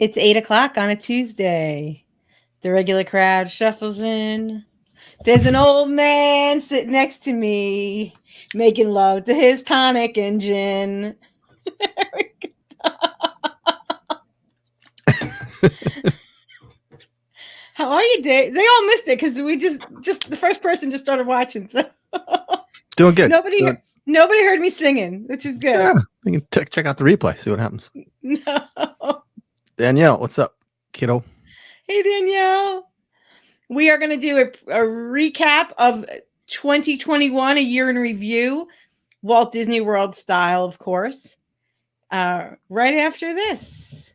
It's 8 o'clock on a Tuesday. The regular crowd shuffles in. There's an old man sitting next to me, making love to his tonic and gin. How are you, Dave? They all missed it because we just the first person just started watching. So Doing good. nobody nobody heard me singing, which is good. Yeah, you can check out the replay, see what happens. No. Danielle, what's up, kiddo? Hey, Danielle. We are going to do a recap of 2021, a year in review, Walt Disney World style, of course, right after this.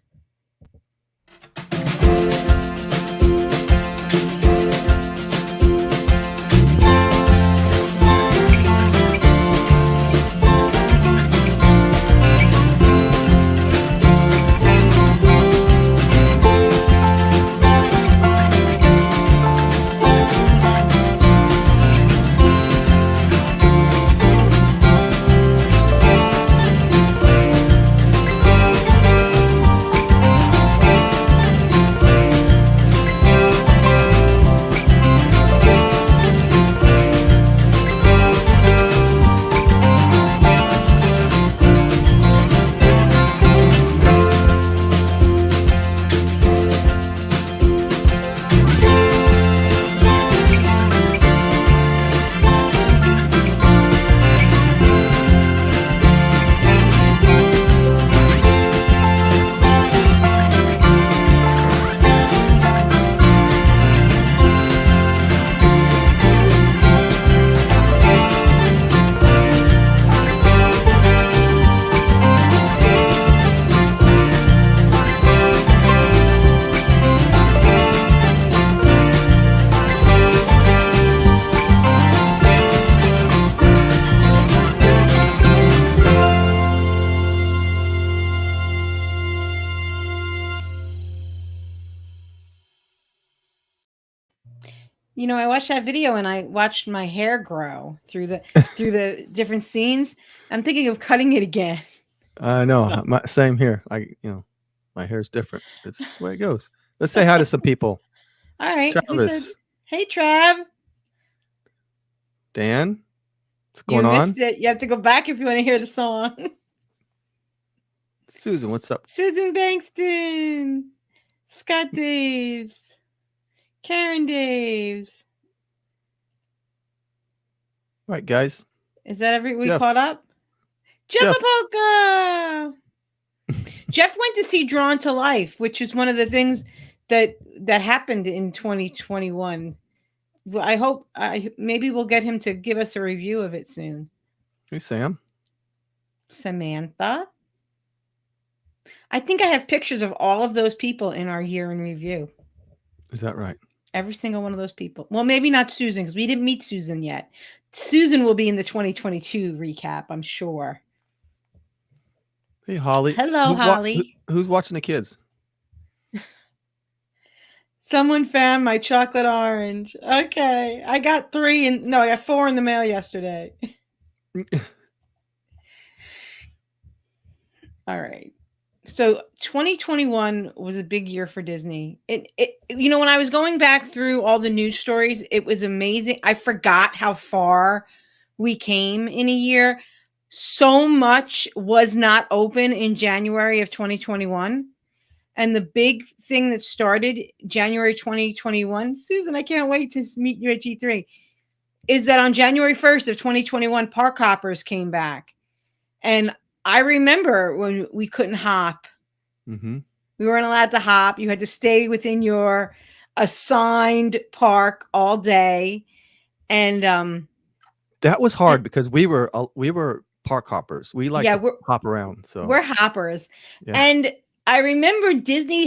You know, I watched that video and I watched my hair grow through the different scenes. I'm thinking of cutting it again. I know, So, same here. My hair's different. It's the way it goes. Let's say hi to some people. all right. Who said, Travis, "Hey, Trav"? Dan, what's You going on? missed it. You have to go back if you want to hear the song. Susan, what's up? Susan Bankston, Scott Daves, Karen Daves. All right, guys. Is that we Jeff. caught up? Jeff Jeff. Apoka. Jeff went to see Drawn to Life, which is one of the things that happened in 2021. I hope maybe we'll get him to give us a review of it soon. Hey, Sam. Samantha. I think I have pictures of all of those people in our year in review. Is that right? Every single one of those people. Well, maybe not Susan because we didn't meet Susan yet. Susan will be in the 2022 recap, I'm sure. Hey, Holly. Hello, Holly. Who's watching the kids? Someone found my chocolate orange. Okay. I got 3 and no, I got 4 in the mail yesterday. All right. So 2021 was a big year for Disney. You know, when I was going back through all the news stories, it was amazing. I forgot how far we came in a year. So much was not open in January of 2021. And the big thing that started January 2021, Susan, I can't wait to meet you at G3, is that on January 1st of 2021, park hoppers came back. And I remember when we couldn't hop. Mm-hmm. We weren't allowed to hop. You had to stay within your assigned park all day. And that was hard because we were park hoppers. We like to hop around. So we're hoppers. Yeah. And I remember Disney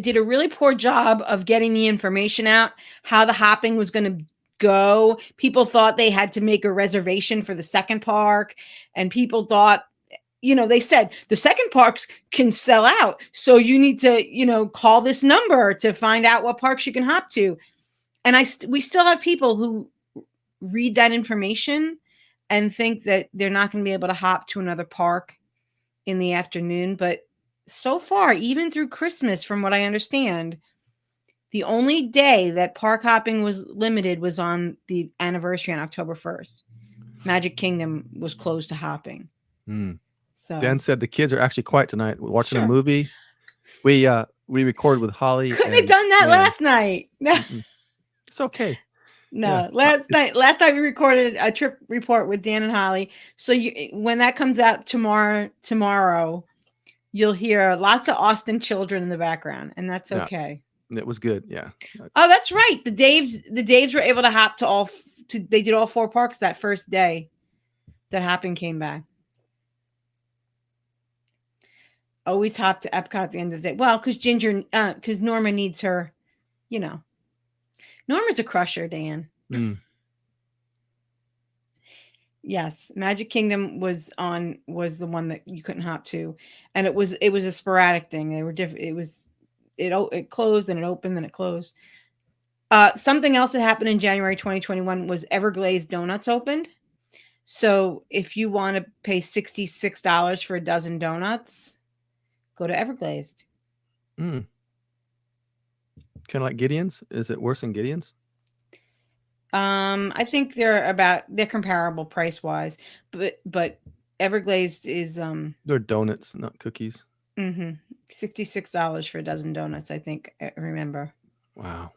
did a really poor job of getting the information out, how the hopping was going to go. People thought they had to make a reservation for the second park, and people thought, you know, they said the second parks can sell out, so you need to, you know, call this number to find out what parks you can hop to. And we still have people who read that information and think that they're not going to be able to hop to another park in the afternoon. But so far, even through Christmas, from what I understand, the only day that park hopping was limited was on the anniversary on October 1st. Magic Kingdom was closed to hopping. So Dan said the kids are actually quiet tonight. We're watching a sure. movie. We recorded with Holly Couldn't have and done that Dan. last night. It's okay. No, last night we recorded a trip report with Dan and Holly. So when that comes out tomorrow, you'll hear lots of Austin children in the background, and that's okay. Yeah, it was good. Yeah. Oh, that's right. The Daves were able to hop to they did all 4 parks that first day that hopping came back. Always hop to Epcot at the end of the day. Well, because Norma needs her, Norma's a crusher, Dan. Yes, Magic Kingdom was the one that you couldn't hop to, and it was a sporadic thing. They were different. It closed and it opened, then it closed. Something else that happened in January 2021 was Everglazed Donuts opened. So if you want to pay $66 for a dozen donuts, go to Everglazed. Kind of like Gideon's. Is it worse than Gideon's? I think they're comparable price wise, but Everglazed is they're donuts, not cookies. $66 for a dozen donuts, I think. I remember. Wow.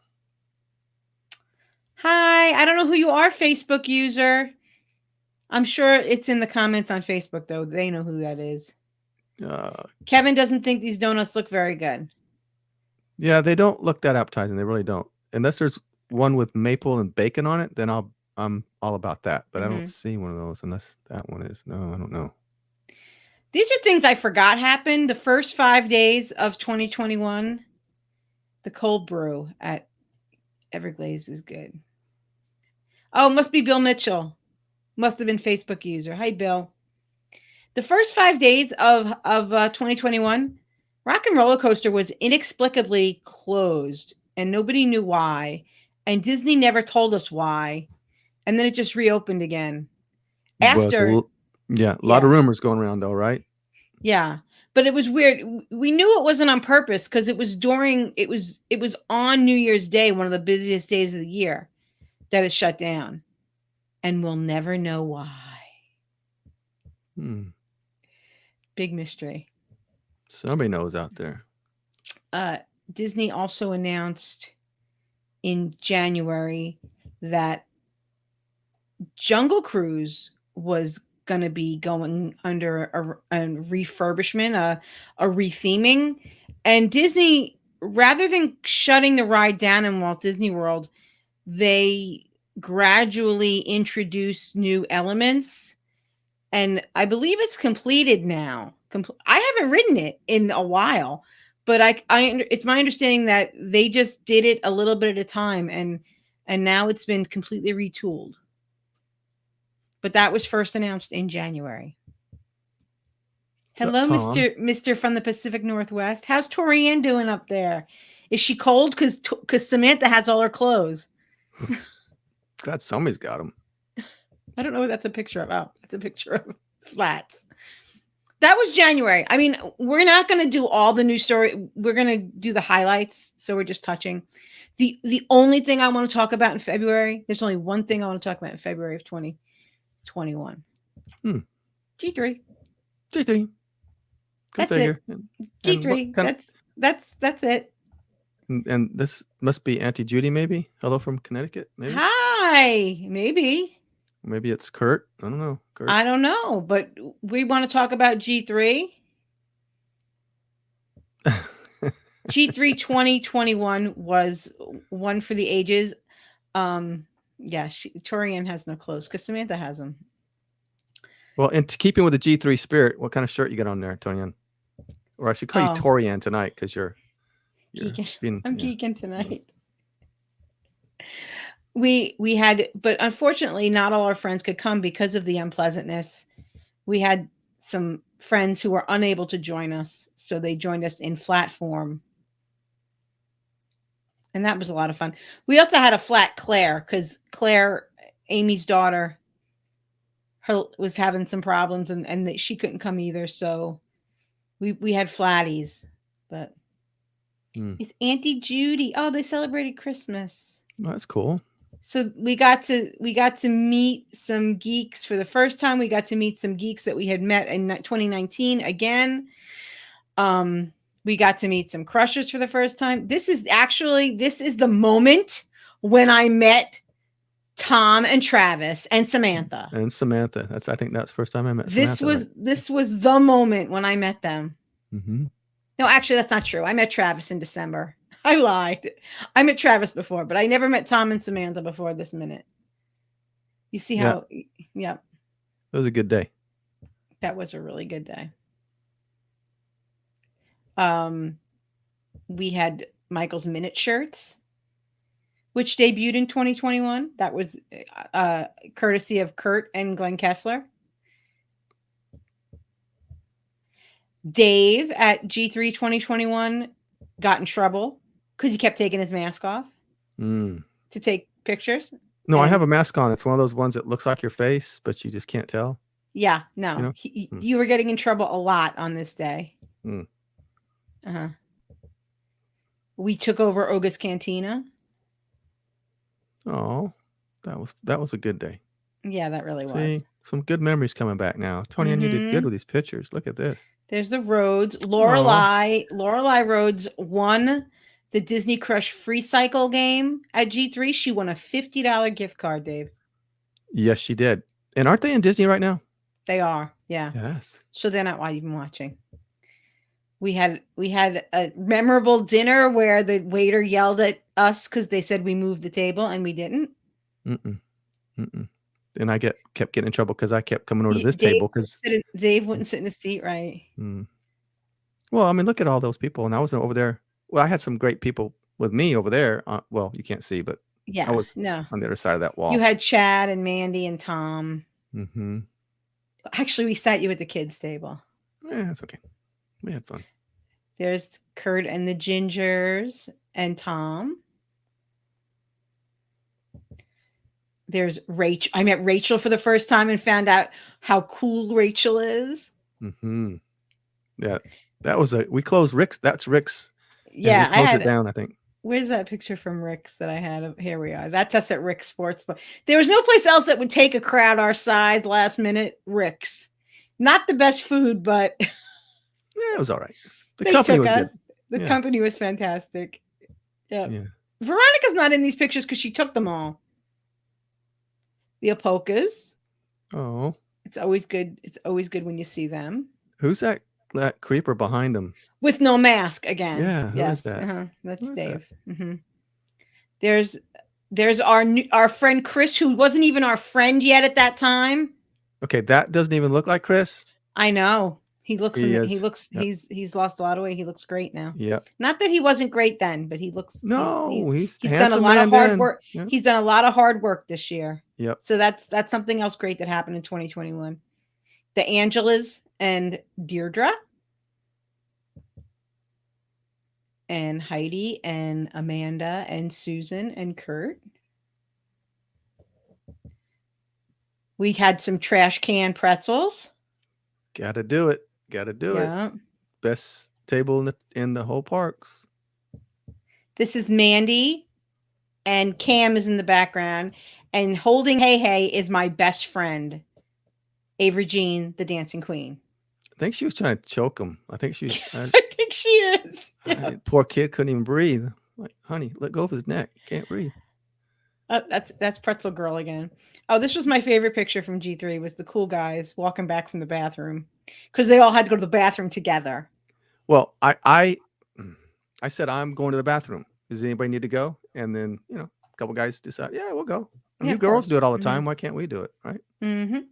Hi, I don't know who you are, Facebook user. I'm sure it's in the comments on Facebook, though. They know who that is. Kevin doesn't think these donuts look very good. Yeah, they don't look that appetizing. They really don't. Unless there's one with maple and bacon on it, then I'm all about that. But I don't see one of those unless that one is. No, I don't know. These are things I forgot happened the first 5 days of 2021. The cold brew at Everglazed is good. Oh, must be Bill Mitchell. Must have been Facebook user. Hi, Bill. The first 5 days of 2021, Rock and Roller Coaster was inexplicably closed, and nobody knew why. And Disney never told us why. And then it just reopened again. After, a lot of rumors going around, though, right? Yeah, but it was weird. We knew it wasn't on purpose because it was on New Year's Day, one of the busiest days of the year, that it shut down, and we'll never know why. Big mystery. Somebody knows out there. Disney also announced in January that Jungle Cruise was going to be going under a refurbishment, a retheming, and Disney, rather than shutting the ride down in Walt Disney World, they gradually introduced new elements, and I believe it's completed now. I haven't ridden it in a while, but it's my understanding that they just did it a little bit at a time, and now it's been completely retooled. But that was first announced in January. Hello, Mr. from the Pacific Northwest. How's Torianne doing up there? Is she cold? Because Samantha has all her clothes. Glad somebody's got them. I don't know what that's a picture of. Oh, that's a picture of flats. That was January. I mean, we're not going to do all the news story. We're going to do the highlights. So we're just touching. The only thing I want to talk about in February, there's only one thing I want to talk about in February of 2021. G3. Good that's it. G3. That's it. And this must be Auntie Judy, maybe. Hello from Connecticut, maybe. Hi, maybe. Maybe it's Kurt. I don't know. Kurt. I don't know, but we want to talk about G3. G3 2021 was one for the ages. Torianne has no clothes because Samantha has them. Well, in keeping with the G3 spirit, what kind of shirt you got on there, Torianne? Or I should call you Torianne tonight because you're geeking. I'm geeking tonight. We had, but unfortunately, not all our friends could come because of the unpleasantness. We had some friends who were unable to join us, so they joined us in flat form. And that was a lot of fun. We also had a flat Claire, because Claire, Amy's daughter, was having some problems, and she couldn't come either. So We had flatties, but Mm. it's Auntie Judy. Oh, they celebrated Christmas. Well, that's cool. So we got to meet some geeks for the first time. We got to meet some geeks that we had met in 2019 again. Um, we got to meet some crushers for the first time. This is the moment when I met Tom and Travis and Samantha. And Samantha. I think that's the first time I met This Samantha. was Right? this was the moment when I met them. Mm-hmm. No, actually, that's not true. I met Travis in December. I lied. I met Travis before, but I never met Tom and Samantha before this minute. You see Yeah. how? Yeah, It was a good day. that was a really good day. We had Michael's Minute shirts, which debuted in 2021. That was courtesy of Kurt and Glenn Kessler. Dave at G3 2021 got in trouble because he kept taking his mask off to take pictures. No, I have a mask on. It's one of those ones that looks like your face, but you just can't tell. Yeah, no. You know? You were getting in trouble a lot on this day. Uh-huh. We took over Oga's Cantina. Oh, that was a good day. Yeah, that really See, was. some good memories coming back now. Tony, and you did good with these pictures. Look at this. There's the Rhodes. Lorelei Rhodes won the Disney Crush Free Cycle game at G3. She won a $50 gift card, Dave. Yes, she did. And aren't they in Disney right now? They are, yeah. Yes. So they're not even watching. We had a memorable dinner where the waiter yelled at us because they said we moved the table and we didn't. And I kept getting in trouble because I kept coming over to this table because Dave wouldn't sit in a seat right. Well, I mean, look at all those people, and I was over there. Well, I had some great people with me over there. Well, you can't see, but yeah, I was on the other side of that wall. You had Chad and Mandy and Tom. Actually, we sat you at the kids' table. Yeah, that's okay. We had fun. There's Kurt and the Gingers and Tom. There's Rachel. I met Rachel for the first time and found out how cool Rachel is. Yeah, that was we closed Rick's. That's Rick's. Yeah, we closed it down, I think. Where's that picture from Rick's that I had? Here we are. That's us at Rick's Sports Bar. There was no place else that would take a crowd our size last minute. Rick's. Not the best food, but yeah, it was all right. The company was good. The company was fantastic. Yeah. Veronica's not in these pictures because she took them all. The Apokas. Oh. It's always good. It's always good when you see them. Who's that creeper behind them? With no mask again. Yeah. Who is that? That's Dave. There's our friend Chris, who wasn't even our friend yet at that time. Okay, that doesn't even look like Chris. I know. He's lost a lot of weight. He looks great now. Yeah. Not that he wasn't great then, but he looks. He's done a lot of hard work. Yeah. He's done a lot of hard work this year. Yep. So that's something else great that happened in 2021. The Angelas and Deirdre. And Heidi and Amanda and Susan and Kurt. We had some trash can pretzels. Gotta do it. It. Best table in the whole parks. This is Mandy, and Cam is in the background, and holding Hey Hey is my best friend, Avery Jean, the dancing queen. I think she was trying to choke him. I think she is. Yeah. Poor kid couldn't even breathe. Like, honey, let go of his neck. Can't breathe. That's Pretzel Girl again. Oh, this was my favorite picture from G3. Was the cool guys walking back from the bathroom because they all had to go to the bathroom together. Well, I said I'm going to the bathroom. Does anybody need to go? And then a couple guys decide, yeah, we'll go. You girls do it all the time. Why can't we do it? Right? And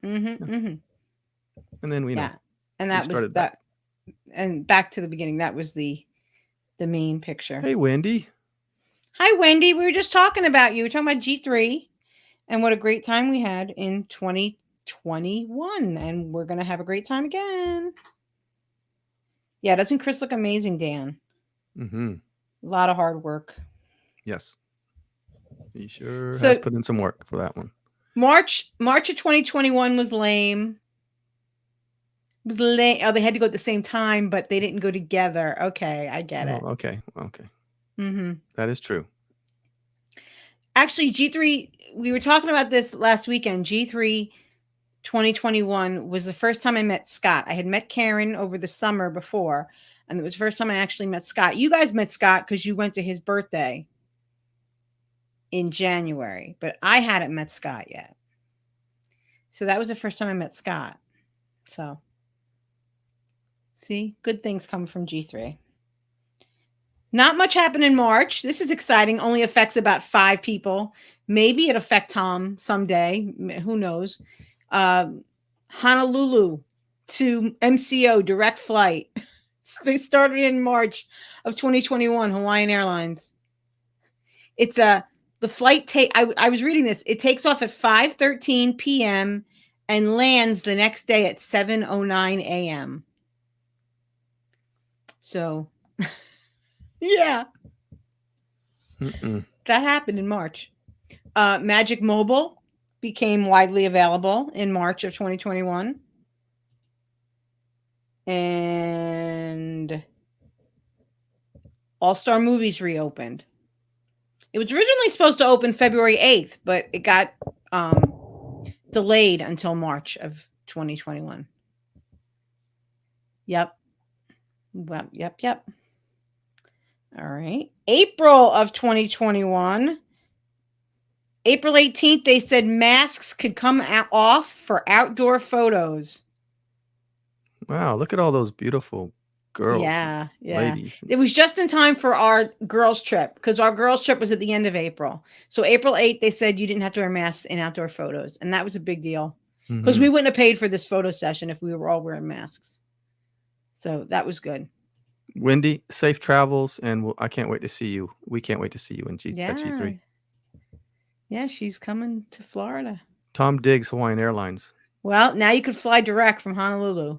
then we know. And that was that. And back to the beginning, that was the main picture. Hey, Wendy. Hi, Wendy. We were just talking about you. We're talking about G3 and what a great time we had in 2021. And we're going to have a great time again. Yeah, doesn't Chris look amazing, Dan? A lot of hard work. Yes. He sure has put in some work for that one. March of 2021 was lame. It was late. Oh, they had to go at the same time, but they didn't go together. Okay, I get Oh, it. okay. Okay. Mm-hmm. That is true. Actually, G3, we were talking about this last weekend. G3 2021 was the first time I met Scott. I had met Karen over the summer before, and it was the first time I actually met Scott. You guys met Scott because you went to his birthday in January, but I hadn't met Scott yet. So that was the first time I met Scott. So, see, good things come from G3. Not much happened in March. This is exciting. Only affects about 5 people. Maybe it affect Tom someday. Who knows? Um, Honolulu to MCO direct flight. They started in March of 2021. Hawaiian Airlines. It's a the flight take. I was reading this. It takes off at 5:13 p.m. and lands the next day at 7:09 a.m. So, yeah, Mm-mm. that happened in March. Magic Mobile became widely available in March of 2021. And All Star Movies reopened. It was originally supposed to open February 8th, but it got delayed until March of 2021. Yep. Well, yep. All right. April of 2021. April 18th, they said masks could come off for outdoor photos. Wow, look at all those beautiful girls, Yeah. ladies. It was just in time for our girls' trip because our girls' trip was at the end of April. So April 8th, they said you didn't have to wear masks in outdoor photos. And that was a big deal because we wouldn't have paid for this photo session if we were all wearing masks. So that was good. Wendy, safe travels, and I can't wait to see you. We can't wait to see you in at G3. Yeah, she's coming to Florida. Tom Diggs, Hawaiian Airlines. Well, now you can fly direct from Honolulu.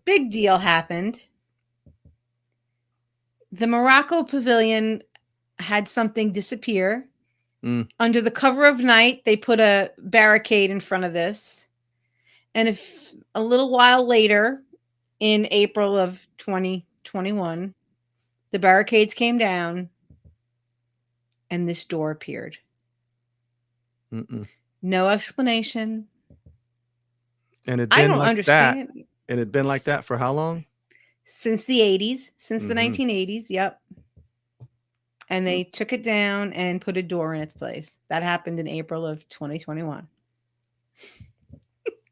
Big deal happened. The Morocco Pavilion had something disappear. Under the cover of night, they put a barricade in front of this. And if a little while later, in April of 2021, the barricades came down and this door appeared. No explanation. And it'd I been don't like understand. that. It had been like that for how long? Since the 80s, since the 1980s. Yep. And they took it down and put a door in its place. That happened in April of 2021.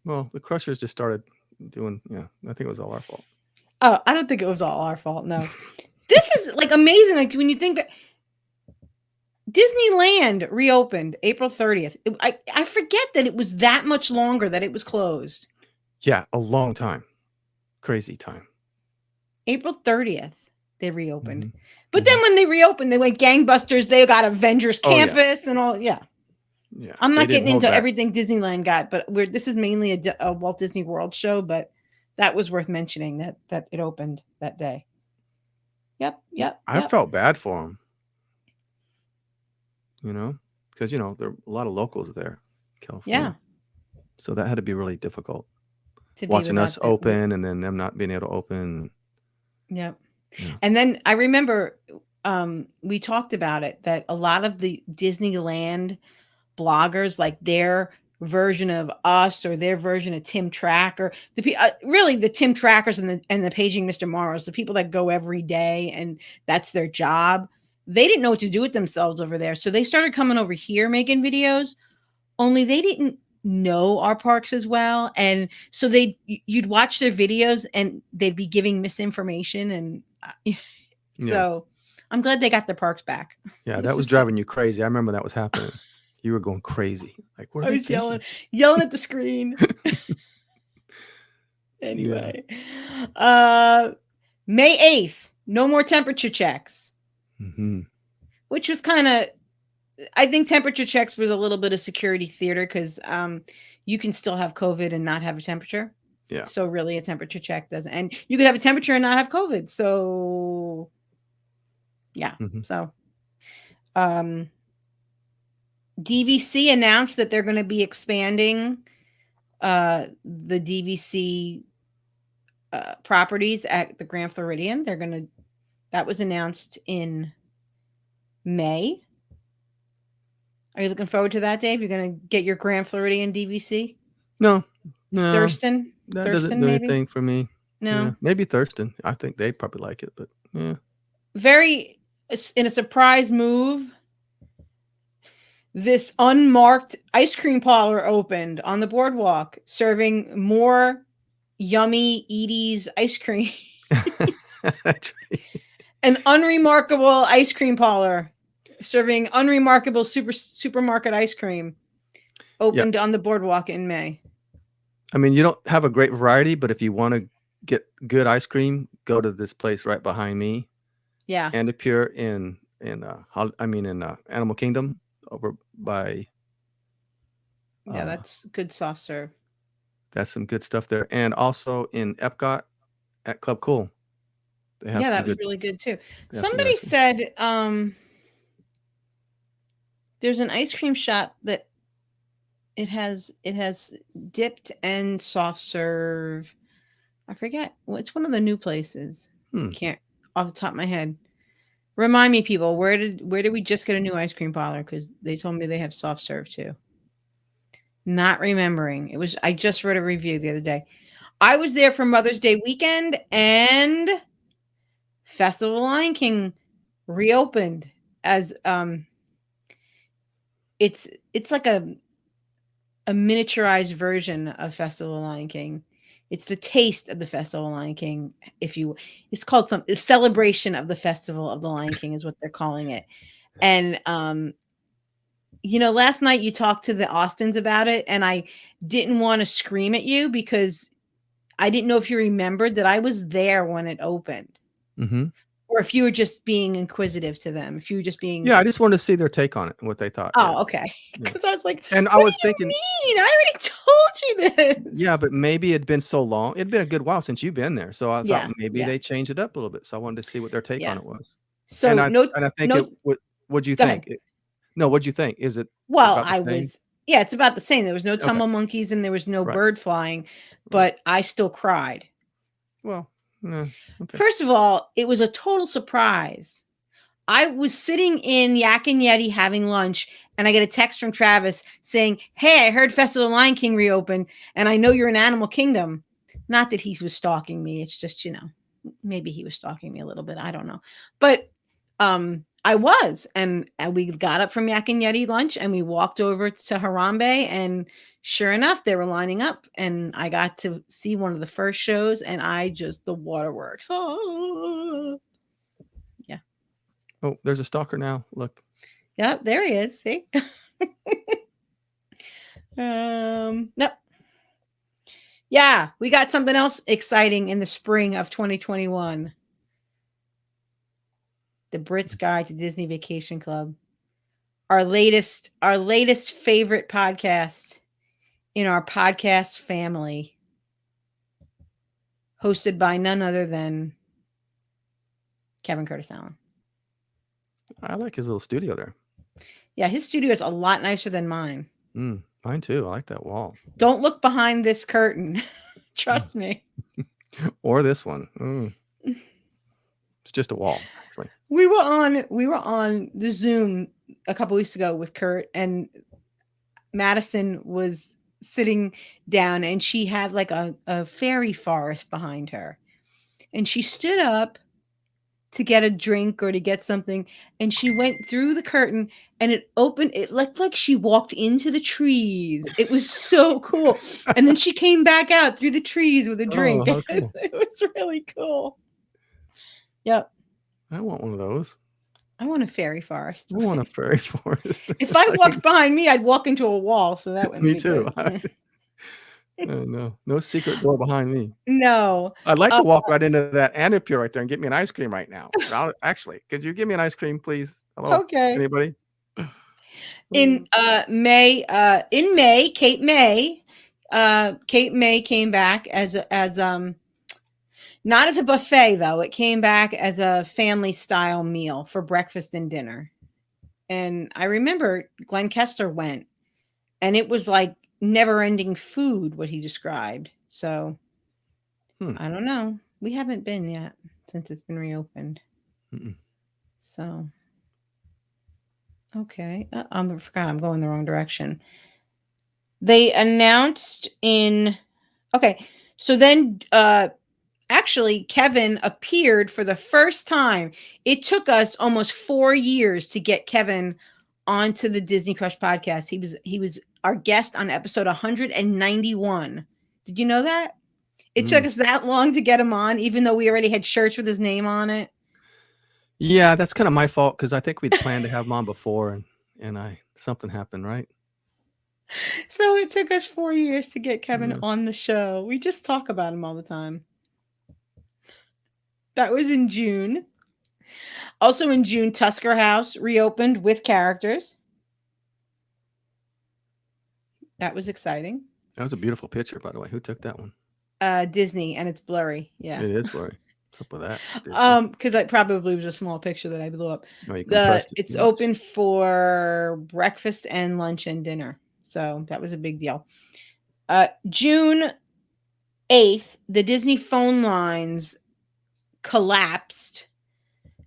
Well, the Crushers just started doing, I think it was all our fault. Oh, I don't think it was all our fault. No. This is like amazing. Like when you think that Disneyland reopened April 30th. I forget that it was that much longer that it was closed. Yeah, a long time. Crazy time. April 30th, they reopened. But then when they reopened, they went gangbusters. They got Avengers Campus and all. Yeah. Yeah. I'm not getting into everything Disneyland got, but this is mainly a Walt Disney World show, but that was worth mentioning that it opened that day. Yep. I felt bad for them. Because, there are a lot of locals there in California. Yeah. So that had to be really difficult. Watching us open and then them not being able to open. Yep. Yeah. And then I remember we talked about it, that a lot of the Disneyland bloggers, like their version of us or their version of Tim Track, or really the Tim Trackers and the Paging Mr. Morrows, the people that go every day and that's their job. They didn't know what to do with themselves over there. So they started coming over here making videos, only they didn't know our parks as well. And so you'd watch their videos and they'd be giving misinformation. And so I'm glad they got their parks back. Yeah, that was driving you crazy. I remember that was happening. You were going crazy. Like, what are they thinking? yelling at the screen. Anyway, May 8th, no more temperature checks. Which was kind of, I think temperature checks was a little bit of security theater because you can still have COVID and not have a temperature. Yeah. So really a temperature check doesn't, and you could have a temperature and not have COVID. So yeah. So DVC announced that they're going to be expanding the DVC properties at the Grand Floridian. That was announced in May. Are you looking forward to that, Dave? You're going to get your Grand Floridian DVC? No, no, Thurston? that doesn't Thurston, do maybe? anything for me. Yeah, No. maybe Thurston. I think they'd probably like it, but yeah. Very, in a surprise move, this unmarked ice cream parlor opened on the boardwalk, serving more yummy Edie's ice cream. That's right. An unremarkable ice cream parlor serving unremarkable supermarket ice cream opened on the boardwalk in May. I mean, you don't have a great variety, but if you want to get good ice cream, go to this place right behind me. Yeah. And Pure in Animal Kingdom over by. Yeah, that's good soft serve. That's some good stuff there. And also in Epcot at Club Cool. They have that was really good too. Somebody some said there's an ice cream shop that it has dipped and soft serve. I forget. It's one of the new places. Can't off the top of my head. Remind me, people, where did we just get a new ice cream parlor? Because they told me they have soft serve too. Not remembering. I just read a review the other day. I was there for Mother's Day weekend, and Festival of the Lion King reopened as it's like a miniaturized version of Festival of the Lion King. It's the taste of the Festival of the Lion King. It's called a celebration of the Festival of the Lion King is what they're calling it. And last night you talked to the Austins about it, and I didn't want to scream at you because I didn't know if you remembered that I was there when it opened. Mm-hmm. Or if you were just being inquisitive to them, if you were just being... Yeah, I just wanted to see their take on it and what they thought. Oh, okay. Because I was like, and I was thinking, mean? I already told you this. Yeah, but maybe it'd been so long. It'd been a good while since you've been there. So I thought maybe they changed it up a little bit. So I wanted to see what their take on it was. So I think what'd you think? No, what'd you think? Is it... Well, it's about the same. There was no tumble monkeys and there was no bird flying, but I still cried. Well, okay. First of all, it was a total surprise. I was sitting in Yak and Yeti having lunch, and I get a text from Travis saying, "Hey, I heard Festival of the Lion King reopened, and I know you're in Animal Kingdom." Not that he was stalking me. It's just, maybe he was stalking me a little bit. I don't know. But I was, and we got up from Yak and Yeti lunch, and we walked over to Harambe, and sure enough, they were lining up, and I got to see one of the first shows, and the waterworks. Oh. Yeah. Oh, there's a stalker now. Look. Yep, there he is. See? Nope. Yeah, we got something else exciting in the spring of 2021. The Brits Guide to Disney Vacation Club. Our latest favorite podcast in our podcast family. Hosted by none other than Kevin Curtis Allen. I like his little studio there. Yeah, his studio is a lot nicer than mine. Mine too. I like that wall. Don't look behind this curtain. Trust me. Or this one. It's just a wall, actually. We were on the Zoom a couple weeks ago with Kurt, and Madison was sitting down, and she had like a fairy forest behind her. And she stood up to get a drink or to get something, and she went through the curtain, and it opened. It looked like she walked into the trees. It was so cool. And then she came back out through the trees with a drink. Oh, cool. It was really cool. Yep. I want one of those. I want a fairy forest. I want a fairy forest. If I walked behind me, I'd walk into a wall. So that would me be too. Good. No secret door behind me. No. I'd like to walk right into that Anipure right there and get me an ice cream right now. Actually, could you give me an ice cream, please? Hello? Okay. Anybody? In May, Cape May came back as not as a buffet, though. It came back as a family style meal for breakfast and dinner. And I remember Glenn Kessler went, and it was like never-ending food, what he described. So Hmm. I don't know. We haven't been yet since it's been reopened. Mm-mm. So okay, I forgot I'm going the wrong direction. They announced in okay, so then actually Kevin appeared for the first time. It took us almost 4 years to get Kevin onto the Disney Crush podcast. He was our guest on episode 191. Did you know that? It took us that long to get him on, even though we already had shirts with his name on it. Yeah, that's kind of my fault because I think we'd planned to have him on before, and something happened, right? So it took us 4 years to get Kevin Yeah. on the show. We just talk about him all the time. That was in June. Also in June, Tusker House reopened with characters. That was exciting. That was a beautiful picture, by the way. Who took that one? Disney, and it's blurry. Yeah. It is blurry. What's up with that, Disney? Because it probably was a small picture that I blew up. Oh, you compressed it It's too much. open for breakfast and lunch and dinner. So that was a big deal. June 8th, the Disney phone lines collapsed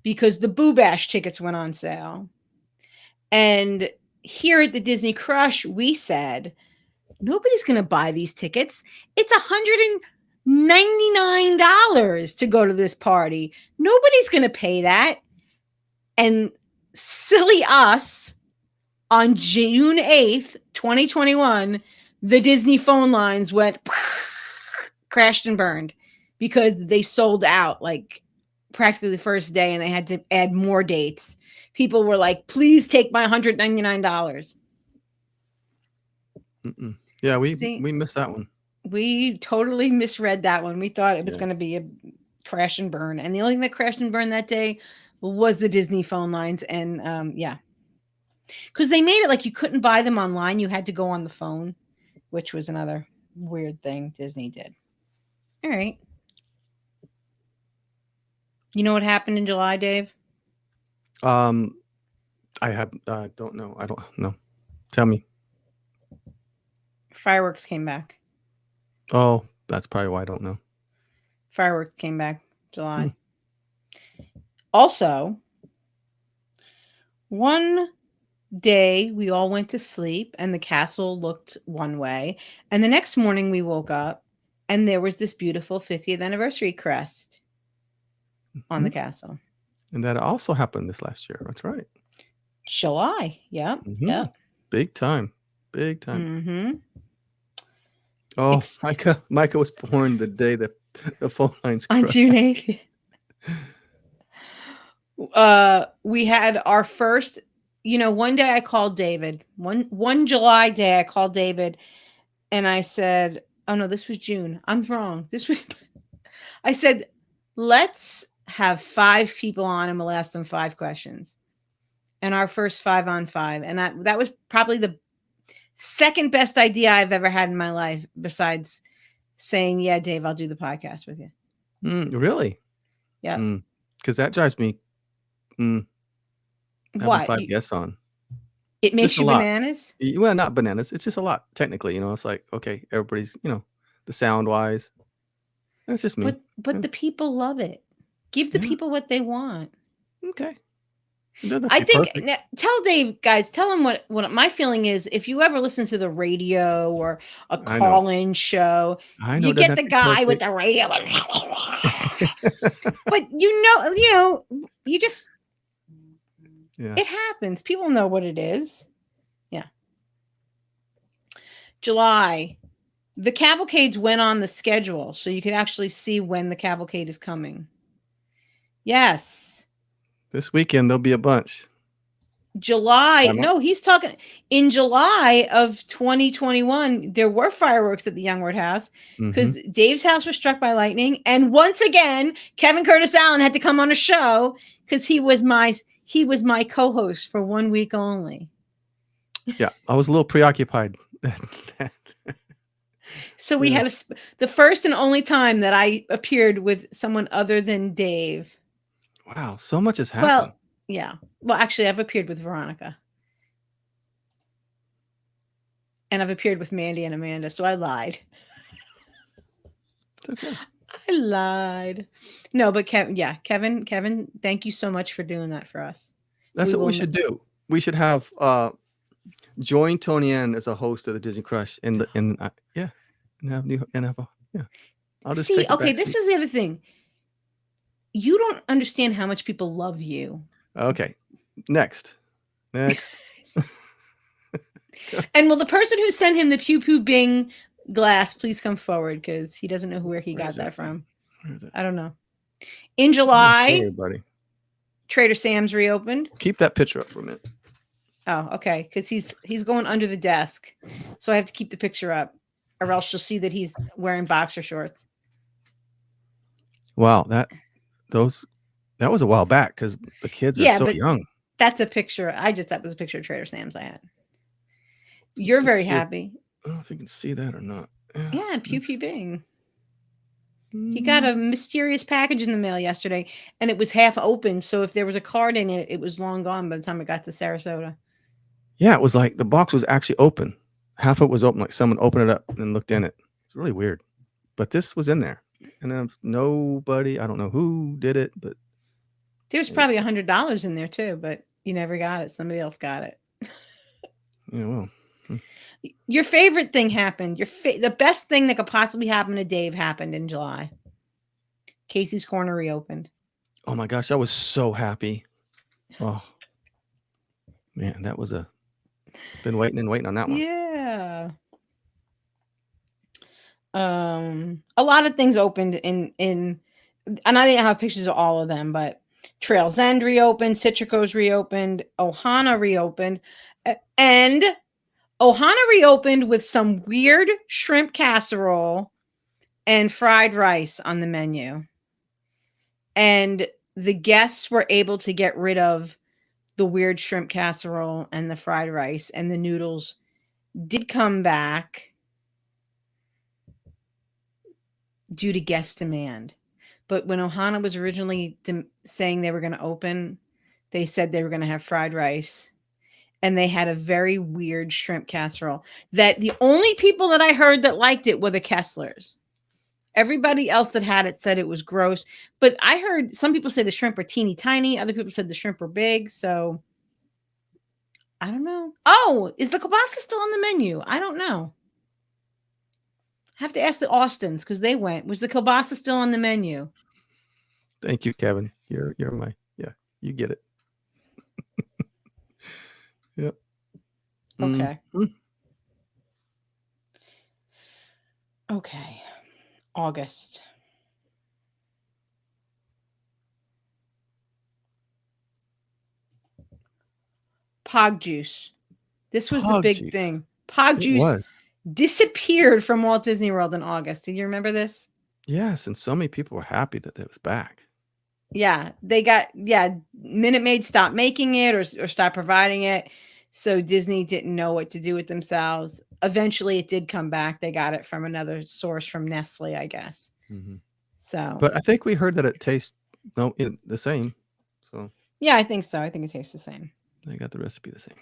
because the Boo Bash tickets went on sale. And here at the Disney Crush, we said, nobody's going to buy these tickets. It's $199 to go to this party. Nobody's going to pay that. And silly us, on June 8th, 2021, the Disney phone lines went crashed and burned because they sold out like practically the first day and they had to add more dates. People were like, please take my $199. Yeah, we missed that one. We totally misread that one. We thought it was going to be a crash and burn. And the only thing that crashed and burned that day was the Disney phone lines. And yeah, because they made it like you couldn't buy them online. You had to go on the phone, which was another weird thing Disney did. All right. You know what happened in July, Dave? I don't know. I don't know. Tell me. Fireworks came back. Oh, that's probably why I don't know. Fireworks came back July. Also, one day we all went to sleep and the castle looked one way. And the next morning we woke up and there was this beautiful 50th anniversary crest on the castle. And that also happened this last year. That's right. July. Yep. Yep. Big time. Big time. Oh, Micah was born the day that the phone lines on June 8th. We had our first, one day I called David. One July day I called David and I said, oh no, this was June. I'm wrong. I said, let's have 5 people on and we'll ask them 5 questions. And our first 5 on 5. And that was probably the second best idea I've ever had in my life, besides saying, yeah, Dave, I'll do the podcast with you. Really? Yeah. Because that drives me. What? 5 guests on. It makes you bananas? Well, not bananas. It's just a lot, technically. It's like, okay, everybody's, the sound wise. That's just me. But the people love it. Give the people what they want. Okay. I think, tell Dave, guys, tell him what my feeling is. If you ever listen to the radio or a call-in show, you get the guy with the radio. But you just, it happens. People know what it is. Yeah. July, the cavalcades went on the schedule, so you could actually see when the cavalcade is coming. Yes. This weekend, there'll be a bunch. July. No, he's talking in July of 2021. There were fireworks at the Youngward house because Dave's house was struck by lightning. And once again, Kevin Curtis Allen had to come on a show because he was my co-host for 1 week only. Yeah, I was a little preoccupied. So we had the first and only time that I appeared with someone other than Dave. Wow, so much has happened. Well, yeah. Well, actually, I've appeared with Veronica. and I've appeared with Mandy and Amanda, so I lied. It's okay. I lied. No, but Kevin, thank you so much for doing that for us. That's We what we will. should do. We should have join Tony Ann as a host of the Disney Crush yeah, and have a yeah. I'll just See, take a okay, back this seat. is the other thing. You don't understand how much people love you. Okay, next. And will the person who sent him the Pew Pew Bing glass please come forward because he doesn't know where he Where is got that that thing? from. Where is it? I don't know. In I'm gonna show July, everybody. Trader Sam's reopened. Keep that picture up for a minute. Oh, okay, because he's going under the desk, so I have to keep the picture up, or else you'll see that he's wearing boxer shorts. Wow, that was a while back because the kids are Yeah, so but young. that's a picture. That was a picture of Trader Sam's I had. You're Let's very see if, happy. I don't know if you can see that or not. Yeah, Pew Pew Bing. He got Mm. a mysterious package in the mail yesterday, and it was half open. So if there was a card in it, it was long gone by the time it got to Sarasota. Yeah, it was like the box was actually open. Half of it was open, like someone opened it up and looked in it. It's really weird. But this was in there. And then nobody, I don't know who did it, but There's probably $100 in there too, but you never got it. Somebody else got it. yeah, well. Your favorite thing happened. The best thing that could possibly happen to Dave happened in July. Casey's Corner reopened. Oh my gosh, I was so happy. Oh man, that was been waiting and waiting on that one. Yeah. A lot of things opened in and I didn't have pictures of all of them, but Trails End reopened, Citrico's reopened, Ohana reopened, and Ohana reopened with some weird shrimp casserole and fried rice on the menu. And the guests were able to get rid of the weird shrimp casserole and the fried rice, and the noodles did come back due to guest demand. But when Ohana was originally saying they were going to open, they said they were going to have fried rice, and they had a very weird shrimp casserole that the only people that I heard that liked it were the Kesslers. Everybody else that had it said it was gross. But I heard some people say the shrimp are teeny tiny. Other people said the shrimp are big. So I don't know. Oh, is the kielbasa still on the menu? I don't know. I have to ask the Austins because they went. Was the kielbasa still on the menu? Thank you, Kevin. You're my you get it. Yep. Okay. Mm-hmm. Okay. August. Pog juice. This was the big juice. thing. Pog juice disappeared from Walt Disney World in August. Do you remember this? Yes, and so many people were happy that it was back. Yeah, Minute Maid stopped making it or stopped providing it. So Disney didn't know what to do with themselves. Eventually it did come back. They got it from another source from Nestle, I guess. Mm-hmm. So, but I think we heard that it tastes the same. So yeah, I think so. I think it tastes the same. They got the recipe the same.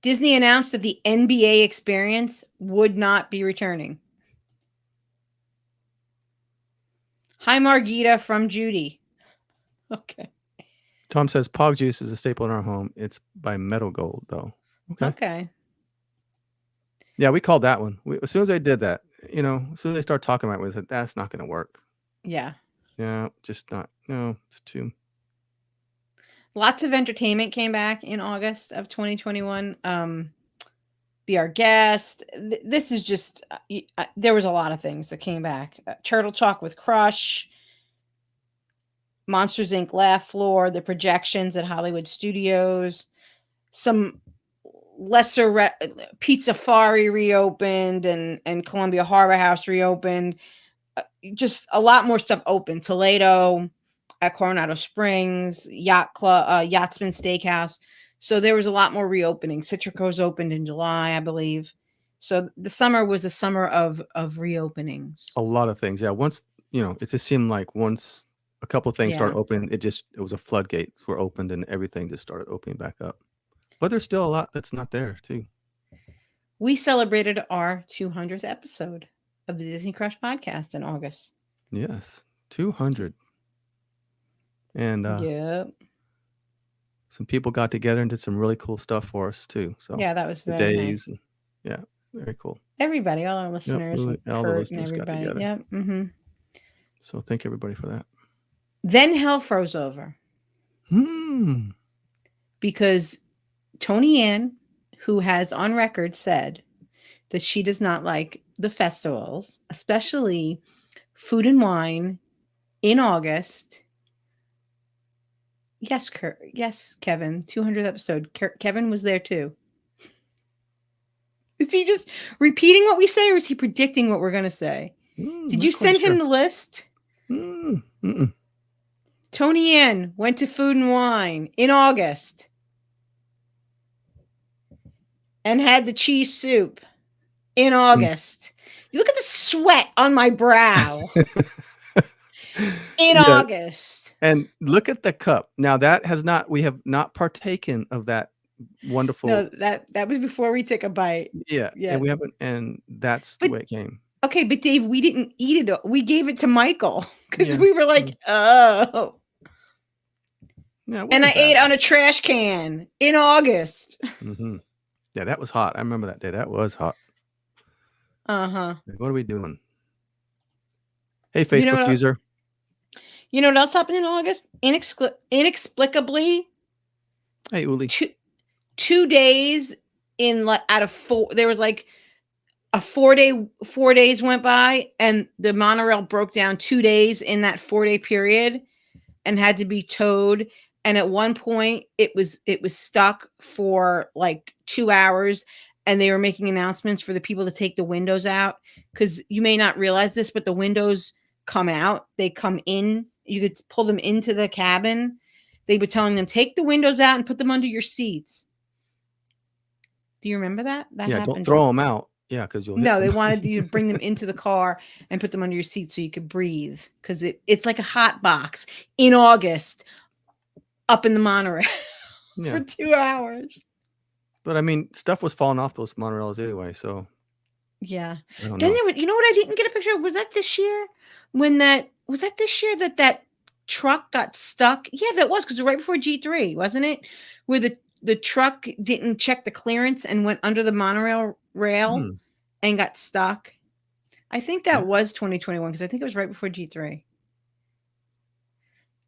Disney announced that the NBA experience would not be returning. Hi, Margita from Judy. Okay. Tom says Pog juice is a staple in our home. It's by Meadow Gold, though. Okay. Yeah, we called that one. As soon as they did that, as soon as they start talking about it, we said, that's not going to work. Yeah. Yeah, just not. No, it's too. Lots of entertainment came back in August of 2021. Be Our Guest. This is just, there was a lot of things that came back. Turtle Talk with Crush, Monsters Inc. Laugh Floor, the projections at Hollywood Studios, some lesser Pizza Fari reopened, and Columbia Harbor House reopened. Just a lot more stuff open. Toledo, at Coronado Springs, Yacht Club, Yachtsman Steakhouse. So there was a lot more reopening. Citrico's opened in July, I believe. So the summer was a summer of reopenings. A lot of things. Yeah. Once, it just seemed like once a couple of things Yeah. started opening. It was a floodgates were opened and everything just started opening back up. But there's still a lot that's not there too. We celebrated our 200th episode of the Disney Crush podcast in August. Yes, 200. And Yep. some people got together and did some really cool stuff for us too. So Yeah, that was the very Daves, nice. yeah, very cool. Everybody, all our Yep, listeners, all the Kurt and listeners got everybody. together. Yep. Mm-hmm. So thank everybody for that. Then hell froze over because Tony Ann, who has on record said that she does not like the festivals, especially Food and Wine in August. Yes, Kurt. Yes, Kevin. 200th episode. Kevin was there too. Is he just repeating what we say, or is he predicting what we're going to say? Did you send him the list? Tony Ann went to Food and Wine in August and had the cheese soup in August. You look at the sweat on my brow in August. And look at the cup. Now we have not partaken of that wonderful. No, that was before we took a bite. Yeah. And we haven't, and that's the way it came. Okay, but Dave, we didn't eat it. We gave it to Michael because we were like, oh. Yeah, and I ate on a trash can in August. Mm-hmm. Yeah, that was hot. I remember that day. That was hot. Uh-huh. What are we doing? Hey, Facebook user. You know what else happened in August? Inexplicably. Hey, Uli. 2 days out of 4. There was like a 4 days went by, and the monorail broke down 2 days in that 4-day period, and had to be towed. And at one point, it was stuck for like 2 hours, and they were making announcements for the people to take the windows out, because you may not realize this, but the windows come out. They come in. You could pull them into the cabin. They were telling them, take the windows out and put them under your seats. Do you remember that? That happened. Don't throw them out. Yeah, because you'll hit No, they wanted you to bring them into the car and put them under your seat so you could breathe, because it's like a hot box in August up in the monorail for 2 hours. But I mean, stuff was falling off those monorails anyway, so. Yeah. Then there was, you know what I didn't get a picture of? Was that this year? That truck got stuck? Yeah, that was, because it was right before G3, wasn't it? Where the truck didn't check the clearance and went under the monorail rail and got stuck. I think that was 2021, because I think it was right before G3.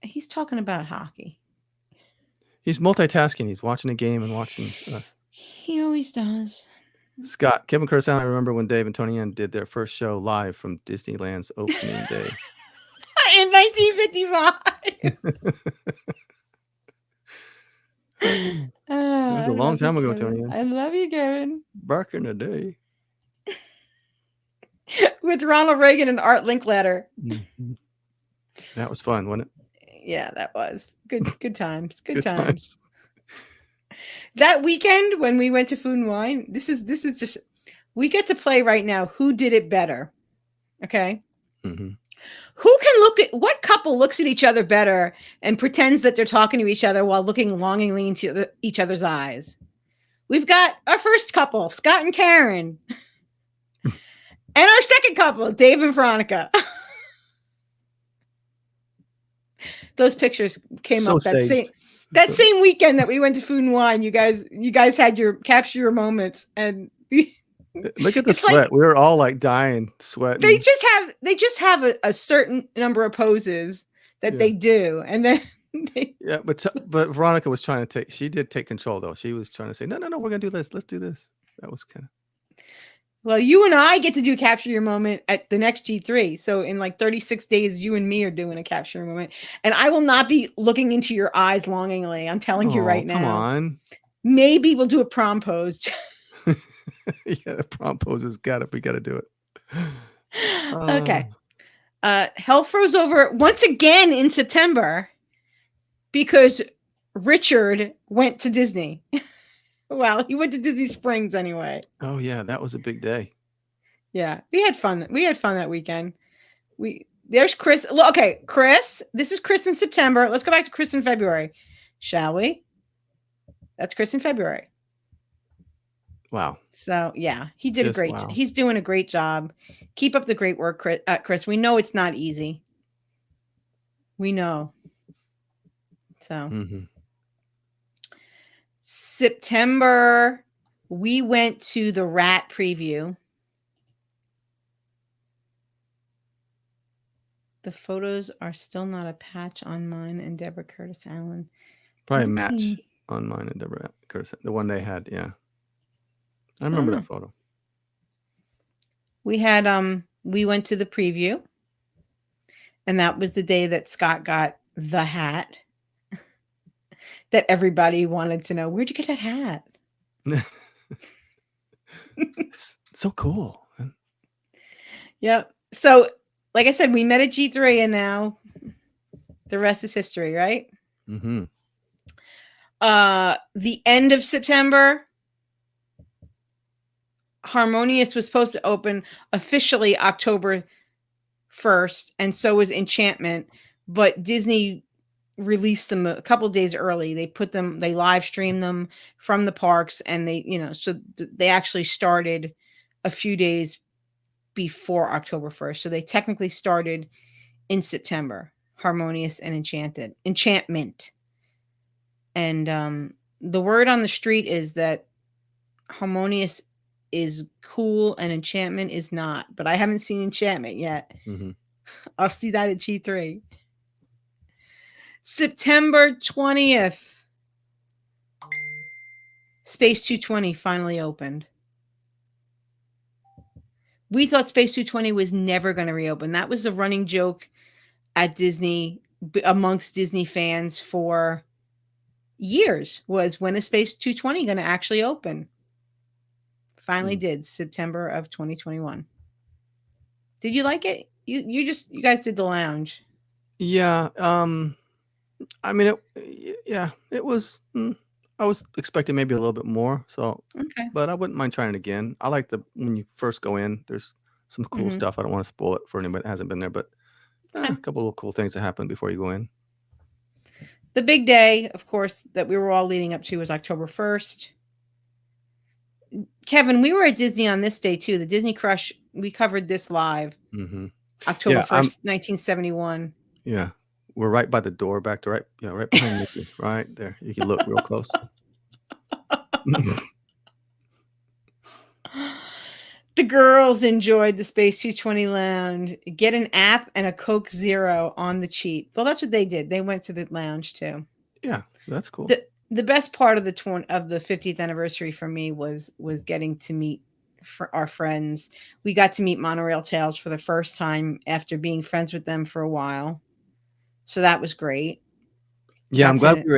He's talking about hockey. He's multitasking. He's watching a game and watching us. He always does. Scott, Kevin Curtis, I remember when Dave and Tony Ann did their first show live from Disneyland's opening day. In 1955. It was a long time ago, Tony Ann. I love you, Kevin. Back in the day. With Ronald Reagan and Art Linkletter. Mm-hmm. That was fun, wasn't it? Yeah, that was. Good times. Good times. That weekend when we went to Food and Wine, this is just, we get to play right now who did it better. Okay? Mm-hmm. What couple looks at each other better and pretends that they're talking to each other while looking longingly into each other's eyes? We've got our first couple, Scott and Karen. And our second couple, Dave and Veronica. Those pictures came up that same weekend that we went to Food and Wine. You guys had your capture your moments, and look at the sweat. Like, we were all like dying, sweating. They just have a certain number of poses that they do, and then but Veronica was trying to she did take control though. She was trying to say, no, we're gonna do this. Let's do this. That was kind of. Well, you and I get to do capture your moment at the next G3. So in like 36 days, you and me are doing a capture your moment, and I will not be looking into your eyes longingly. I'm telling you right now. Come on. Maybe we'll do a prom pose. Yeah, the prom pose we got to do it. Okay. Hell froze over once again in September because Richard went to Disney. Well, he went to Disney Springs anyway. Oh yeah, that was a big day. Yeah, we had fun. We had fun that weekend. There's Chris. Okay, Chris. This is Chris in September. Let's go back to Chris in February, shall we? That's Chris in February. Wow. So yeah, he did a Just great. wow. He's doing a great job. Keep up the great work, Chris. We know it's not easy. We know. So September, we went to the Rat preview. The photos are still not a patch on mine and Deborah Curtis Allen. Probably a match on mine and Deborah Curtis. The one they had, yeah. I remember that photo. We had we went to the preview. And that was the day that Scott got the hat that everybody wanted to know. Where'd you get that hat? It's so cool. Yep. So, like I said, we met at G3 and now the rest is history, right? The end of September, Harmonious was supposed to open officially October 1st, and so was Enchantment, but Disney released them a couple days early. They live streamed them from the parks, and they actually started a few days before October 1st. So they technically started in September, Harmonious and Enchantment. And the word on the street is that Harmonious is cool and Enchantment is not, but I haven't seen Enchantment yet. I'll see that at G3. September 20th, Space 220 finally opened. We thought Space 220 was never going to reopen. That was the running joke at Disney, amongst Disney fans for years, was when is Space 220 going to actually open? Finally did, September of 2021. Did you like it? You guys did the lounge. Yeah. I mean, it was. I was expecting maybe a little bit more. So, okay. But I wouldn't mind trying it again. I like when you first go in, there's some cool stuff. I don't want to spoil it for anybody that hasn't been there, but a couple of cool things that happen before you go in. The big day, of course, that we were all leading up to was October 1st. Kevin, we were at Disney on this day too. The Disney Crush, we covered this live. October 1st, 1971. Yeah. We're right by the door back to right behind Mickey, right there. You can look real close. The girls enjoyed the Space 220 lounge. Get an app and a Coke Zero on the cheap. Well, that's what they did. They went to the lounge too. Yeah, that's cool. The best part of the 50th anniversary for me was getting to meet our friends. We got to meet Monorail Tales for the first time after being friends with them for a while. So that was great. Yeah, I'm glad we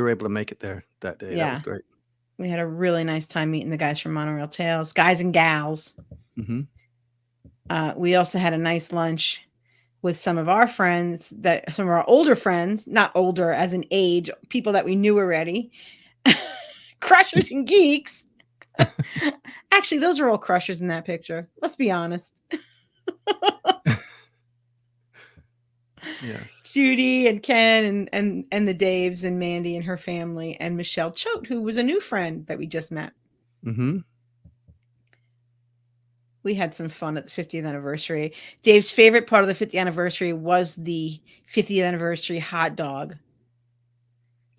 were able to make it there that day. Yeah. That was great. We had a really nice time meeting the guys from Monorail Tales, guys and gals. We also had a nice lunch with some of our friends, some of our older friends, not older as in age, people that we knew already, crushers and geeks. Actually, those are all crushers in that picture. Let's be honest. Yes. Judy and Ken and the Daves and Mandy and her family and Michelle Choate, who was a new friend that we just met. We had some fun at the 50th anniversary. Dave's favorite part of the 50th anniversary was the 50th anniversary hot dog.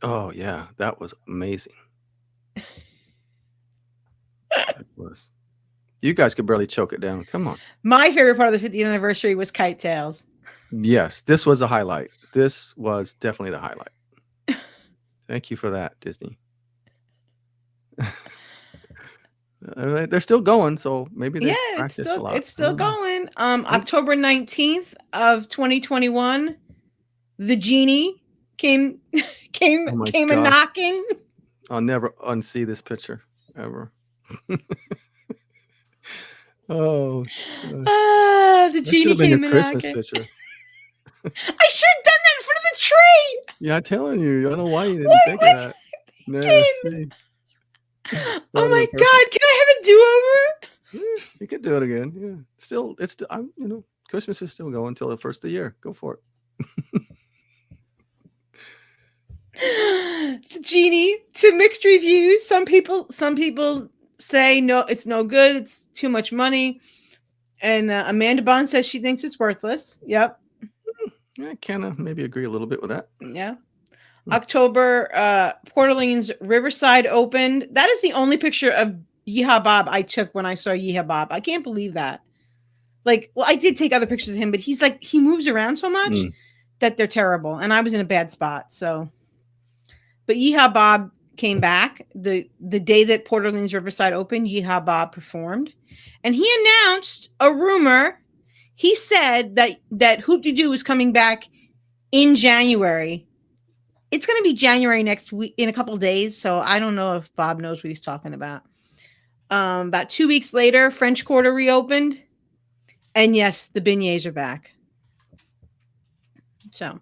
Oh yeah, that was amazing. It was. You guys could barely choke it down. Come on. My favorite part of the 50th anniversary was Kite Tails. Yes, this was a highlight. This was definitely the highlight. Thank you for that, Disney. They're still going, so maybe they practice a lot. It's still going. October 19th of 2021, the genie came a knocking. I'll never unsee this picture ever. Oh, the genie came a Christmas knocking. picture. I should have done that in front of the tree. Yeah, I'm telling you. I don't know why you didn't think of that. No, see. Oh my God! Can I have a do-over? Yeah, you could do it again. Yeah, still, Christmas is still going until the first of the year. Go for it. The Genie, to mixed reviews. Some people say no, it's no good. It's too much money. And Amanda Bond says she thinks it's worthless. Yep. I kind of maybe agree a little bit with that. Yeah. October, Port Orleans Riverside opened. That is the only picture of Yeehaw Bob I took when I saw Yeehaw Bob. I can't believe that. Like, well, I did take other pictures of him, but he's like, he moves around so much that they're terrible. And I was in a bad spot. So, but Yeehaw Bob came back the day that Port Orleans Riverside opened. Yeehaw Bob performed, and he announced a rumor. He said that Hoop-de-Doo was coming back in January. It's going to be January next week, in a couple of days. So I don't know if Bob knows what he's talking about. About 2 weeks later, French Quarter reopened. And yes, the beignets are back. So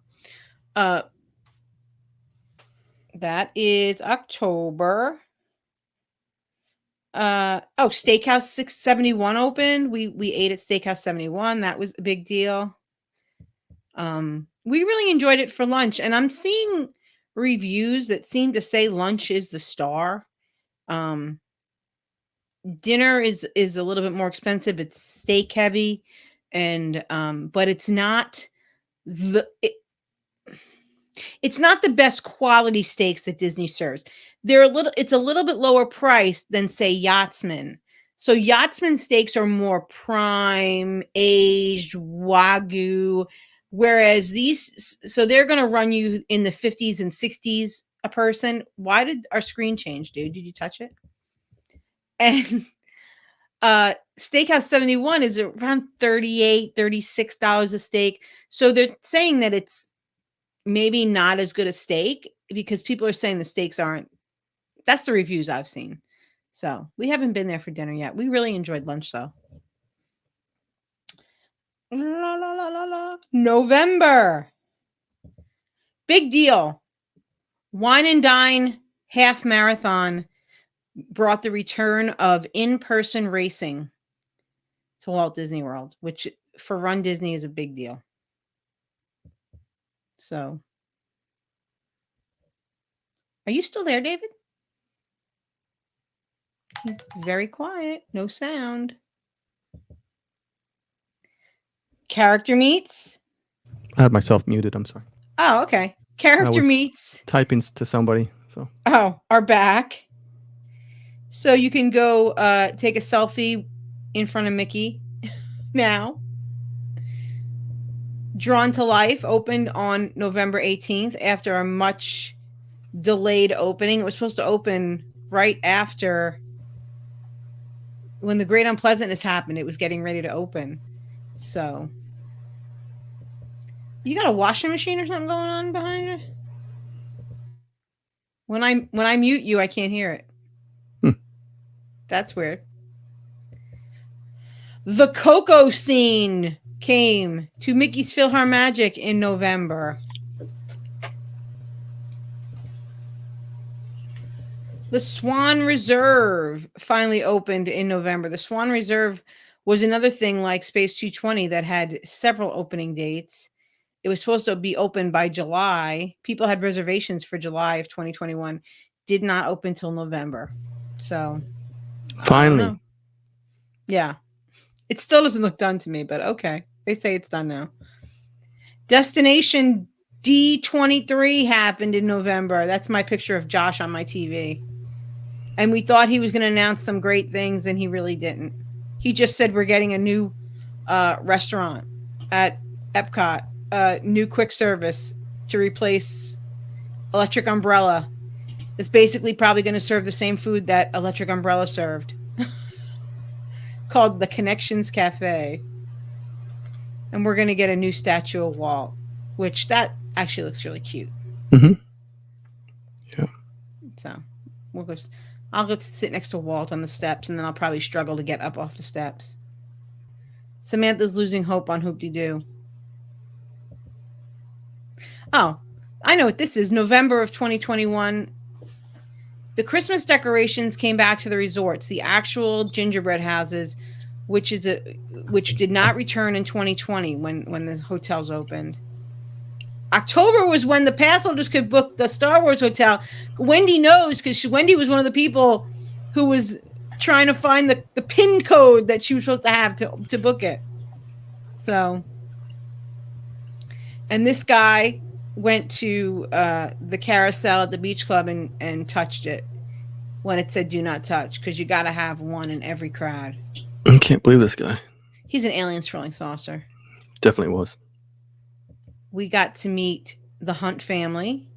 that is October. Steakhouse 671 opened. We ate at Steakhouse 71. That was a big deal. We really enjoyed it for lunch, and I'm seeing reviews that seem to say lunch is the star. Dinner is a little bit more expensive. It's steak heavy, and but it's not it's not the best quality steaks that Disney serves. It's a little bit lower priced than, say, Yachtsman. So Yachtsman steaks are more prime, aged, Wagyu, whereas so they're going to run you in the 50s and 60s a person. Why did our screen change, dude? Did you touch it? And Steakhouse 71 is around $38, $36 a steak. So they're saying that it's maybe not as good a steak because people are saying the steaks aren't. That's the reviews I've seen. So we haven't been there for dinner yet. We really enjoyed lunch though. La, la, la, la, la. November. Big deal. Wine and Dine half marathon brought the return of in-person racing to Walt Disney World, which for Run Disney is a big deal. So, are you still there, David? He's very quiet. No sound. Character meets. I had myself muted. I'm sorry. Oh, okay. Character meets. Typing to somebody. So. Oh, are back. So you can go take a selfie in front of Mickey now. Drawn to Life opened on November 18th after a much delayed opening. It was supposed to open right after when the Great Unpleasantness happened. It was getting ready to open. So you got a washing machine or something going on behind you? When I mute you, I can't hear it. That's weird. The Coco Scene came to Mickey's PhilharMagic in November. The Swan Reserve finally opened in November. The Swan Reserve was another thing like Space 220 that had several opening dates. It was supposed to be open by July. People had reservations for July of 2021. Did not open till November. So finally. Yeah. It still doesn't look done to me, but okay. They say it's done now. Destination D23 happened in November. That's my picture of Josh on my TV. And we thought he was going to announce some great things, and he really didn't. He just said we're getting a new restaurant at Epcot, new quick service to replace Electric Umbrella. It's basically probably going to serve the same food that Electric Umbrella served. Called the Connections Cafe. And we're going to get a new statue of Walt, which that actually looks really cute. Mm-hmm. Yeah. So I'll go sit next to Walt on the steps, and then I'll probably struggle to get up off the steps. Samantha's losing hope on Hoop-de-Doo. Oh, I know what this is. November of 2021. The Christmas decorations came back to the resorts. The actual gingerbread houses which is a which did not return in 2020 when the hotels opened. October was when the pass holders could book the Star Wars hotel. Wendy knows because Wendy was one of the people who was trying to find the PIN code that she was supposed to have to book it. So, and this guy went to the carousel at the beach club and touched it when it said do not touch, because you got to have one in every crowd. I can't believe this guy. He's an alien swirling saucer. Definitely was. We got to meet the Hunt family,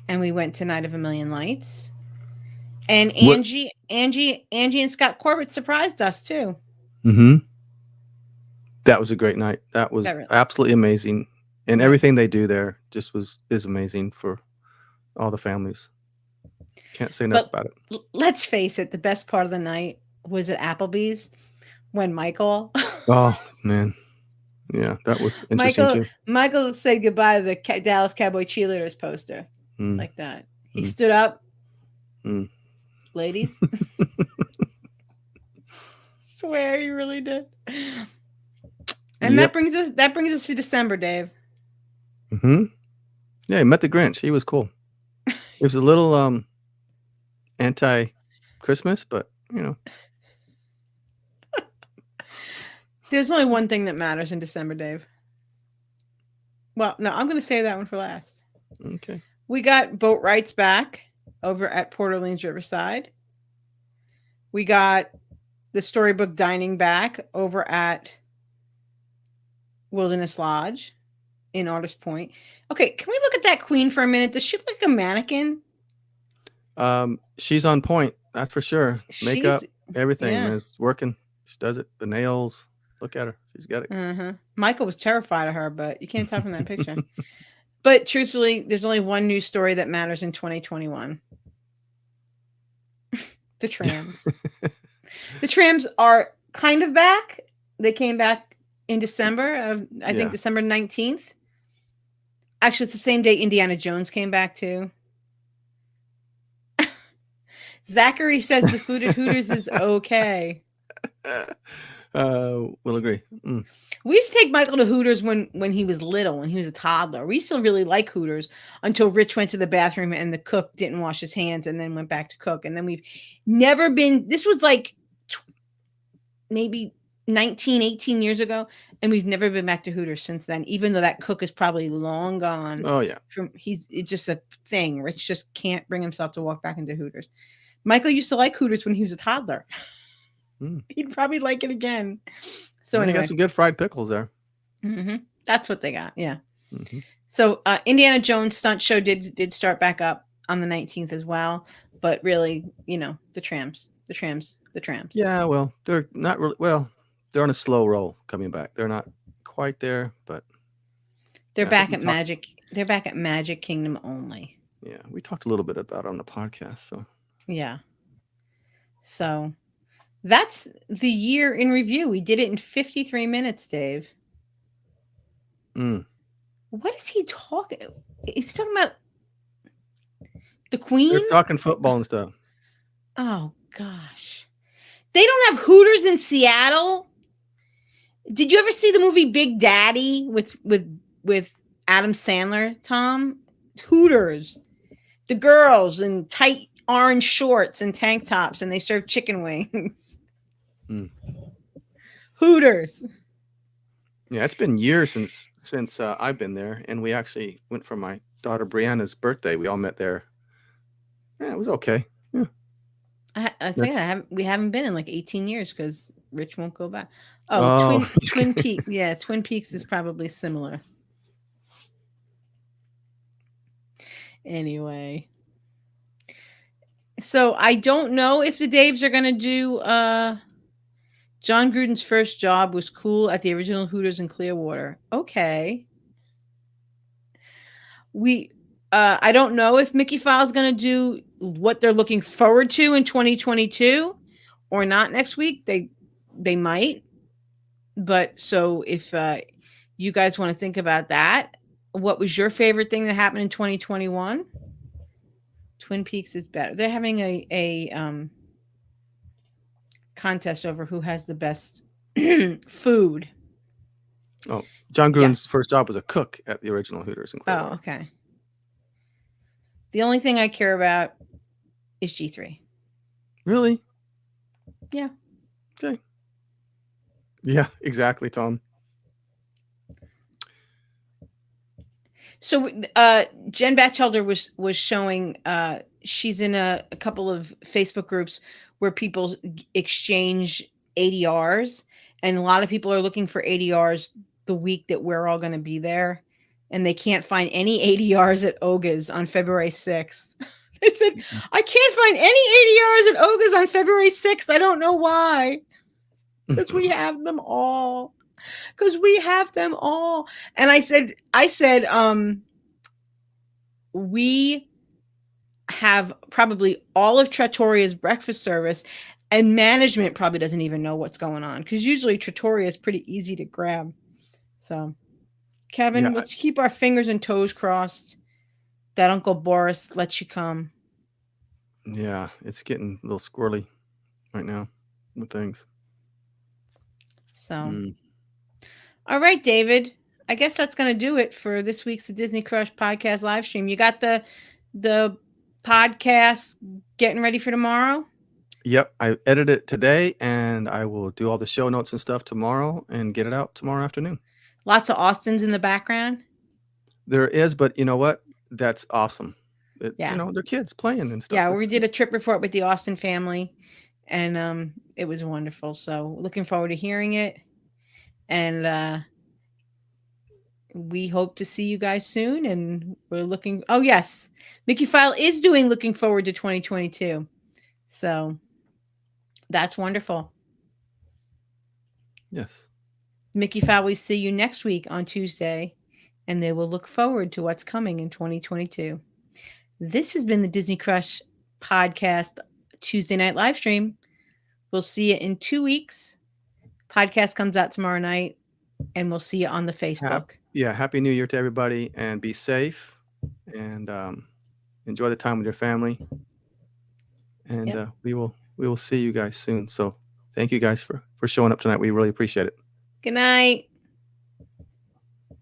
and we went to Night of a Million Lights. And Angie and Scott Corbett surprised us too. Mm-hmm. That was a great night. That was absolutely amazing. And everything they do there just is amazing for all the families. Can't say enough about it. Let's face it, the best part of the night was at Applebee's when Michael. Oh, man. Yeah, that was interesting too. Michael said goodbye to the Dallas Cowboy cheerleaders poster. Like that. He stood up. Ladies. Swear he really did. And that brings us to December, Dave. Mm-hmm. Yeah, he met the Grinch. He was cool. It was a little anti-Christmas, but you know. There's only one thing that matters in December, Dave. Well, no, I'm going to save that one for last. Okay. We got boat rights back over at Port Orleans Riverside. We got the Storybook Dining back over at Wilderness Lodge in Artist Point. Okay, can we look at that queen for a minute? Does she look like a mannequin? She's on point, that's for sure. Makeup, everything is working. She does it. The nails. Look at her. She's got it. Mm-hmm. Michael was terrified of her, but you can't tell from that picture. But truthfully, there's only one news story that matters in 2021. The trams. The trams are kind of back. They came back in December of, I think, December 19th. Actually, it's the same day Indiana Jones came back, too. Zachary says the food at Hooters is okay. We'll agree. We used to take Michael to Hooters when he was little, when he was a toddler. We still really like Hooters until Rich went to the bathroom and the cook didn't wash his hands and then went back to cook. And then we've never been, this was like maybe 19, 18 years ago. And we've never been back to Hooters since then, even though that cook is probably long gone. Oh, yeah. It's just a thing. Rich just can't bring himself to walk back into Hooters. Michael used to like Hooters when he was a toddler. He'd probably like it again. So anyway, got some good fried pickles there. Mm-hmm. That's what they got. Yeah. Mm-hmm. So Indiana Jones stunt show did start back up on the 19th as well, but really, you know, the trams. Yeah, well, they're not really. Well, they're on a slow roll coming back. They're not quite there, but they're back at Magic. They're back at Magic Kingdom only. Yeah, we talked a little bit about it on the podcast. So yeah. So that's the year in review. We did it in 53 minutes, Dave. What is he talking? He's talking about the Queen? They're talking football and stuff. Oh, gosh. They don't have Hooters in Seattle? Did you ever see the movie Big Daddy with Adam Sandler, Tom? Hooters. The girls in tight orange shorts and tank tops, and they serve chicken wings. Hooters. Yeah, it's been years since I've been there, and we actually went for my daughter Brianna's birthday. We all met there. Yeah, it was okay. Yeah. I think we haven't been in like 18 years because Rich won't go back. Oh, Twin Peaks. Yeah, Twin Peaks is probably similar. Anyway. So I don't know if the Daves are going to do John Gruden's first job was cool at the original Hooters in Clearwater. Okay. I don't know if Mickey File's going to do what they're looking forward to in 2022 or not next week. They might. But so if you guys want to think about that, what was your favorite thing that happened in 2021? Twin Peaks is better. They're having a contest over who has the best food. Oh, John Yeah. Gruden's first job was a cook at the original Hooters in Oh, Clearwater. okay. The only thing I care about is G3. Really? Yeah. Okay. Yeah, exactly, Tom. So Jen Batchelder was showing she's in a couple of Facebook groups where people exchange ADRs, and a lot of people are looking for ADRs the week that we're all going to be there, and they can't find any ADRs at Oga's on February 6th. They said, I can't find any ADRs at Oga's on February 6th. I don't know why. Because we have them all. And I said, we have probably all of Trattoria's breakfast service, and management probably doesn't even know what's going on, because usually Trattoria is pretty easy to grab. So, Kevin, let's keep our fingers and toes crossed that Uncle Boris lets you come. Yeah, it's getting a little squirrely right now with things. So, all right, David. I guess that's going to do it for this week's The Disney Crush podcast live stream. You got the podcast getting ready for tomorrow? Yep, I edited it today, and I will do all the show notes and stuff tomorrow and get it out tomorrow afternoon. Lots of Austins in the background? There is, but you know what? That's awesome. Yeah. You know, they're kids playing and stuff. Yeah, we did a trip report with the Austin family, and it was wonderful. So looking forward to hearing it. And we hope to see you guys soon. And we're looking, oh yes, Mickey File is doing looking forward to 2022. So that's wonderful. Yes. Mickey File, we see you next week on Tuesday, and they will look forward to what's coming in 2022. This has been the Disney Crush podcast Tuesday night live stream. We'll see you in 2 weeks. Podcast comes out tomorrow night, and we'll see you on the Facebook. Happy New Year to everybody, and be safe, and enjoy the time with your family. And we will see you guys soon. So thank you guys for showing up tonight. We really appreciate it. Good night.